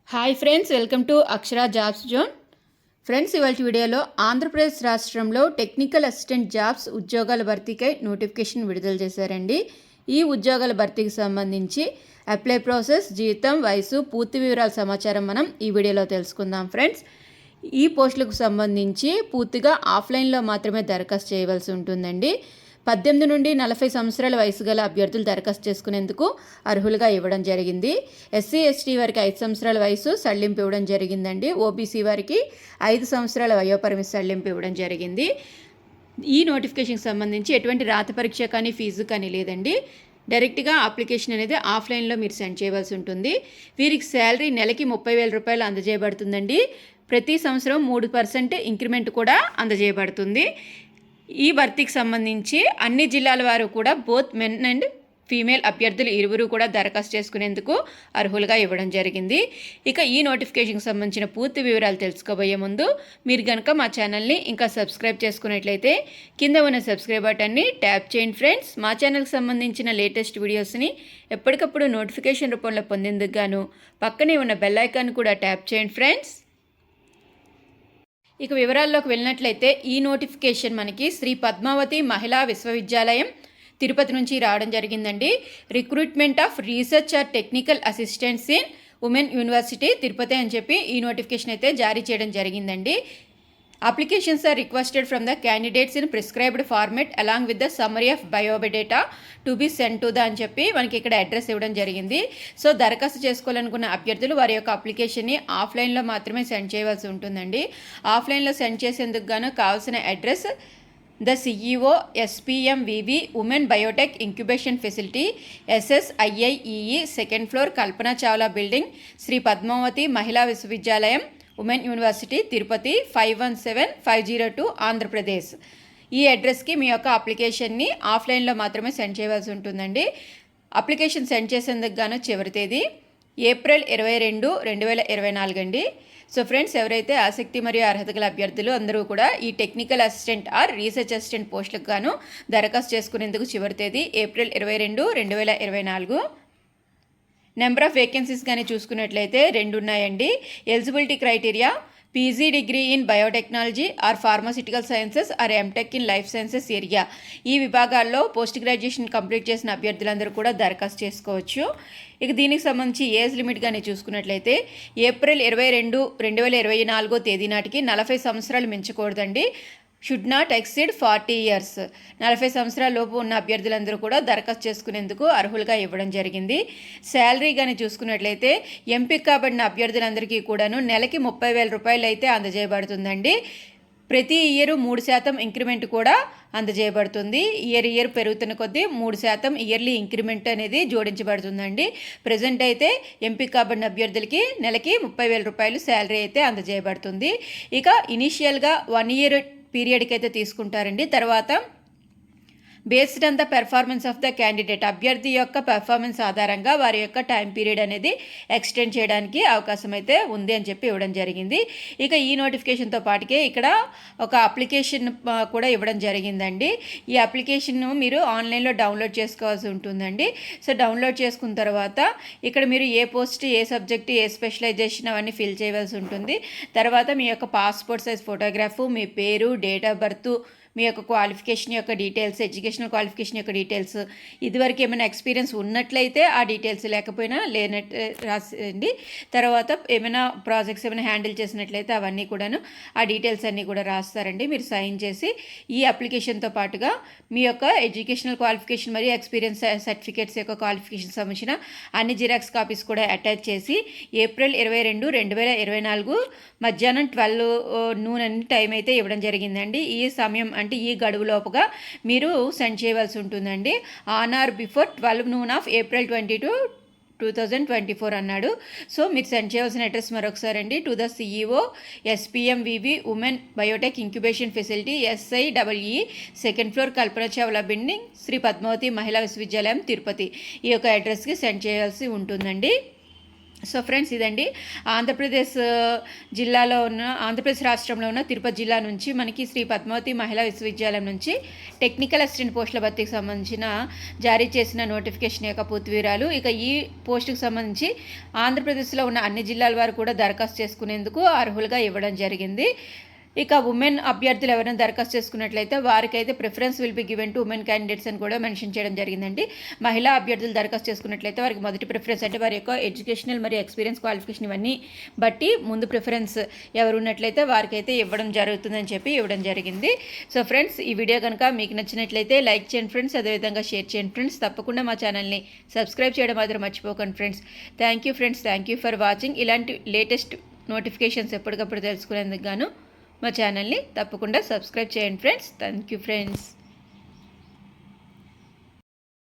Hi friends, welcome to Akshara jobs zone. Friends, ఇవాళ వీడియోలో ఆంధ్రప్రదేశ్ రాష్ట్రంలో టెక్నికల్ అసిస్టెంట్ జాబ్స్ ఉద్యోగాల భర్తీకై నోటిఫికేషన్ విడుదల చేశారండి. ఈ ఉద్యోగాల భర్తీకి సంబంధించి అప్లై ప్రాసెస్, జీతం, వయసు, పూర్తి వివరాల సమాచారం మనం ఈ వీడియోలో తెలుసుకుందాం. ఫ్రెండ్స్, ఈ పోస్టులకు సంబంధించి పూర్తిగా ఆఫ్లైన్లో మాత్రమే దరఖాస్తు చేయవలసి ఉంటుందండి. 18 నుండి 40 సంవత్సరాల వయసు గల అభ్యర్థులు దరఖాస్తు చేసుకునేందుకు అర్హులుగా ఇవ్వడం జరిగింది. ఎస్సీ ఎస్టీ వారికి 5 సంవత్సరాల వయసు సడలింపు ఇవ్వడం జరిగిందండి. ఓబీసీ వారికి 5 సంవత్సరాల వయోపరిమితి సడలింపు ఇవ్వడం జరిగింది. ఈ నోటిఫికేషన్కి సంబంధించి ఎటువంటి రాత పరీక్ష కానీ ఫీజు కానీ లేదండి. డైరెక్ట్గా అప్లికేషన్ అనేది ఆఫ్లైన్లో మీరు సెండ్ చేయవలసి ఉంటుంది. వీరికి శాలరీ నెలకి 30,000 రూపాయలు అందజేయబడుతుందండి. ప్రతి సంవత్సరం 3% ఇంక్రిమెంట్ కూడా అందజేయబడుతుంది. ఈ భర్తీకి సంబంధించి అన్ని జిల్లాల వారు కూడా బోత్ మెన్ అండ్ ఫీమేల్ అభ్యర్థులు ఇరువురు కూడా దరఖాస్తు చేసుకునేందుకు అర్హులుగా ఇవ్వడం జరిగింది. ఇక ఈ నోటిఫికేషన్కి సంబంధించిన పూర్తి వివరాలు తెలుసుకోబోయే ముందు మీరు కనుక మా ఛానల్ని ఇంకా సబ్స్క్రైబ్ చేసుకున్నట్లయితే కింద ఉన్న సబ్స్క్రైబ్ బటన్ని ట్యాప్ చేయండి. ఫ్రెండ్స్, మా ఛానల్కి సంబంధించిన లేటెస్ట్ వీడియోస్ని ఎప్పటికప్పుడు నోటిఫికేషన్ రూపంలో పొందేందుకు గాను పక్కనే ఉన్న బెల్ ఐకాన్ కూడా ట్యాప్ చేయండి. ఫ్రెండ్స్, ఇక వివరాల్లోకి వెళ్ళినట్లయితే ఈ నోటిఫికేషన్ మనకి శ్రీ పద్మావతి మహిళా విశ్వవిద్యాలయం తిరుపతి నుంచి రావడం జరిగిందండి. Recruitment of research or technical assistants in women university Tirupati అని చెప్పి ఈ నోటిఫికేషన్ అయితే జారీ చేయడం జరిగిందండి. Applications are requested from the candidates in prescribed format along with the summary of biodata to be sent to the అని చెప్పి మనకి ఇక్కడ అడ్రస్ ఇవ్వడం జరిగింది. సో దరఖాస్తు చేసుకోవాలనుకున్న అభ్యర్థులు వారి యొక్క అప్లికేషన్ని ఆఫ్లైన్లో మాత్రమే సెండ్ చేయవలసి ఉంటుందండి. ఆఫ్లైన్లో సెండ్ చేసేందుకు గాను కావాల్సిన address the CEO SPMVV women biotech incubation facility SSIIEE 2nd floor Kalpana Chawla building Shri Padmavathi Mahila Visvavidyalayam women university Tirupati 517502 Andhra Pradesh. ఈ అడ్రస్కి మీ యొక్క అప్లికేషన్ని ఆఫ్లైన్లో మాత్రమే సెండ్ చేయవలసి ఉంటుందండి. అప్లికేషన్ సెండ్ చేసేందుకు గాను చివరి తేదీ ఏప్రిల్ 22, 2024 అండి. సో ఫ్రెండ్స్, ఎవరైతే ఆసక్తి మరియు అర్హత గల అభ్యర్థులు అందరూ కూడా ఈ technical assistant are research assistant పోస్టులకు గాను దరఖాస్తు చేసుకునేందుకు చివరి తేదీ ఏప్రిల్ 22, 2024. నెంబర్ ఆఫ్ వేకెన్సీస్ కానీ చూసుకున్నట్లయితే 2 ఉన్నాయండి. Eligibility criteria PG degree in biotechnology or pharmaceutical sciences or MTech in life sciences area. ఈ విభాగాల్లో పోస్ట్ గ్రాడ్యుయేషన్ కంప్లీట్ చేసిన అభ్యర్థులందరూ కూడా దరఖాస్తు చేసుకోవచ్చు. ఇక దీనికి సంబంధించి ఏజ్ లిమిట్ కానీ చూసుకున్నట్లయితే ఏప్రిల్ 22, 2024 తేదీ నాటికి 40 సంవత్సరాలు మించకూడదండి. Should not exceed 40 years. 40 సంవత్సరాల లోపు ఉన్న అభ్యర్థులందరూ కూడా దరఖాస్తు చేసుకునేందుకు అర్హులుగా ఇవ్వడం జరిగింది. శాలరీ కానీ చూసుకున్నట్లయితే ఎంపిక కాబడిన అభ్యర్థులందరికీ కూడాను నెలకి 30,000 రూపాయలు అయితే అందజేయబడుతుందండి. ప్రతి ఇయర్ 3% ఇంక్రిమెంట్ కూడా అందజేయబడుతుంది. ఇయర్ పెరుగుతున్న కొద్దీ 3% ఇయర్లీ ఇంక్రిమెంట్ అనేది జోడించబడుతుందండి. ప్రజెంట్ అయితే ఎంపిక కాబడిన అభ్యర్థులకి నెలకి 30,000 రూపాయలు శాలరీ అయితే అందజేయబడుతుంది. ఇక ఇనీషియల్గా 1 year పీరియడ్కి అయితే తీసుకుంటారండి. తర్వాత based on the performance of the candidate అభ్యర్థి యొక్క పెర్ఫార్మెన్స్ ఆధారంగా వారి యొక్క టైం పీరియడ్ అనేది ఎక్స్టెండ్ చేయడానికి అవకాశం అయితే ఉంది అని చెప్పి ఇవ్వడం జరిగింది. ఇక ఈ నోటిఫికేషన్తో పాటుకే ఇక్కడ ఒక అప్లికేషన్ కూడా ఇవ్వడం జరిగిందండి. ఈ అప్లికేషన్ మీరు ఆన్లైన్లో డౌన్లోడ్ చేసుకోవాల్సి ఉంటుందండి. సో డౌన్లోడ్ చేసుకున్న తర్వాత ఇక్కడ మీరు ఏ పోస్ట్, ఏ సబ్జెక్టు, ఏ స్పెషలైజేషన్ అవన్నీ ఫిల్ చేయవలసి ఉంటుంది. తర్వాత మీ యొక్క పాస్పోర్ట్ సైజ్ ఫోటోగ్రాఫు, మీ పేరు, డేట్ ఆఫ్ బర్త్, మీ యొక్క క్వాలిఫికేషన్ యొక్క డీటెయిల్స్, ఎడ్యుకేషనల్ క్వాలిఫికేషన్ యొక్క డీటెయిల్స్, ఇదివరకు ఏమైనా ఎక్స్పీరియన్స్ ఉన్నట్లయితే ఆ డీటెయిల్స్, లేకపోయినా లేనట్టు రాసేయండి. తర్వాత ఏమైనా ప్రాజెక్ట్స్ ఏమైనా హ్యాండిల్ చేసినట్లయితే అవన్నీ కూడాను ఆ డీటెయిల్స్ అన్నీ కూడా రాస్తారండి. మీరు సైన్ చేసి ఈ అప్లికేషన్తో పాటుగా మీ యొక్క ఎడ్యుకేషనల్ క్వాలిఫికేషన్ మరియు ఎక్స్పీరియన్స్ సర్టిఫికేట్స్ యొక్క క్వాలిఫికేషన్ సంబంధించిన అన్ని జిరాక్స్ కాపీస్ కూడా అటాచ్ చేసి ఏప్రిల్ 22, 2024 మధ్యాహ్నం 12 noon టైం అయితే ఇవ్వడం జరిగిందండి. ఈ సమయం అంటే ఈ గడువులోపుగా మీరు సెండ్ చేయవలసి ఉంటుందండి. On are before 12 noon of April 22, 2024 అన్నాడు. సో మీరు సెండ్ చేయవలసిన అడ్రస్ మరొకసారి అండి. To the CEO SPMVV women biotech incubation facility SIEE 2nd floor Kalpana Chawla building Shri Padmavathi Mahila Visvavidyalayam Tirupati. ఈ యొక్క అడ్రస్కి సెండ్ చేయాల్సి ఉంటుందండి. సో ఫ్రెండ్స్, ఇదండి ఆంధ్రప్రదేశ్ ఆంధ్రప్రదేశ్ రాష్ట్రంలో ఉన్న తిరుపతి జిల్లా నుంచి మనకి శ్రీ పద్మావతి మహిళా విశ్వవిద్యాలయం నుంచి టెక్నికల్ అసిస్టెంట్ పోస్టుల భర్తీకి సంబంధించిన జారీ చేసిన నోటిఫికేషన్ యొక్క పూర్తి వివరాలు. ఇక ఈ పోస్టుకు సంబంధించి ఆంధ్రప్రదేశ్లో ఉన్న అన్ని జిల్లాల వారు కూడా దరఖాస్తు చేసుకునేందుకు అర్హులుగా ఇవ్వడం జరిగింది. ఇక ఉమెన్ అభ్యర్థులు ఎవరైనా దరఖాస్తు చేసుకున్నట్లయితే వారికైతే preference will be given to women candidates అని కూడా మెన్షన్ చేయడం జరిగిందండి. మహిళా అభ్యర్థులు దరఖాస్తు చేసుకున్నట్లయితే వారికి మొదటి ప్రిఫరెన్స్ అంటే వారి యొక్క ఎడ్యుకేషనల్ మరియు ఎక్స్పీరియన్స్ క్వాలిఫికేషన్ ఇవన్నీ బట్టి ముందు ప్రిఫరెన్స్ ఎవరు ఉన్నట్లయితే వారికైతే ఇవ్వడం జరుగుతుందని చెప్పి ఇవ్వడం జరిగింది. సో ఫ్రెండ్స్, ఈ వీడియో కనుక మీకు నచ్చినట్లయితే లైక్ చేయండి ఫ్రెండ్స్, అదేవిధంగా షేర్ చేయండి ఫ్రెండ్స్. తప్పకుండా మా ఛానల్ని సబ్స్క్రైబ్ చేయడం మాత్రం మర్చిపోకండి friends. Thank you friends, thank you for watching. ఇలాంటి లేటెస్ట్ నోటిఫికేషన్స్ ఎప్పటికప్పుడు తెలుసుకునేందుకు గాను మా ఛానల్ని తప్పకుండా సబ్స్క్రైబ్ చేయండి ఫ్రెండ్స్. Thank you friends.